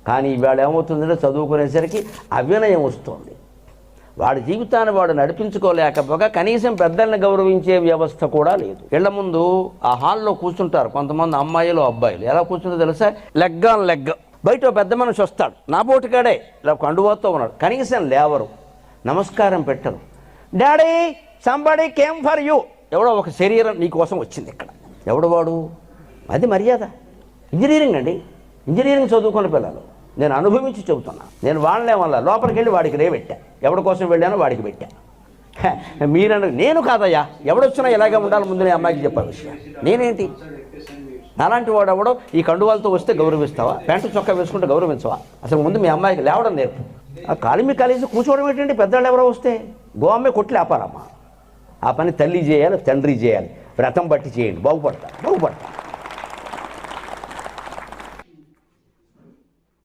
కానీ ఇవాళ ఏమవుతుందంటే చదువుకునేసరికి అవినయం వస్తుంది. వాడి జీవితాన్ని వాడు నడిపించుకోలేకపోగా కనీసం పెద్దల్ని గౌరవించే వ్యవస్థ కూడా లేదు. ఇళ్ల ముందు ఆ హాల్లో కూర్చుంటారు కొంతమంది అమ్మాయిలు అబ్బాయిలు. ఎలా కూర్చుందో తెలుసా? Leg on leg. బయట పెద్ద మనిషి వస్తాడు, నా బోటికాడే ఇలా కండువాతో ఉన్నాడు, కనీసం లేవరు, నమస్కారం పెట్టరు. Daddy somebody came for you. ఎవడో ఒక శరీరం నీకోసం వచ్చింది ఇక్కడ. ఎవడు వాడు? అది మర్యాద. ఇంజనీరింగ్ అండి, ఇంజనీరింగ్ చదువుకున్న పిల్లలు. నేను అనుభవించి చెబుతున్నా. నేను వాళ్ళనే వల్ల లోపలికి వెళ్ళి వాడికి పెట్టా. ఎవరి కోసం వెళ్ళానో వాడికి పెట్టా. మీరన్న నేను కాదయ్యా, ఎవడొచ్చినా ఇలాగే ఉండాలి ముందు నేను అమ్మాయికి చెప్పే విషయం. నేనేంటి అలాంటి వాడు ఎవడో ఈ కండువాలతో వస్తే గౌరవిస్తావా? ప్యాంటు చొక్కా వేసుకుంటే గౌరవించవా? అసలు ముందు మీ అమ్మాయికి లేవడం నేర్పు. ఆ కాలిమి కలిసి కూర్చోవడం ఏంటంటే పెద్దవాళ్ళు ఎవరో వస్తే గోమ్మే కొట్టి లేపాలమ్మా. ఆ పని తల్లి చేయాలి, తండ్రి చేయాలి. వ్రతం బట్టి చేయండి, బాగుపడతా.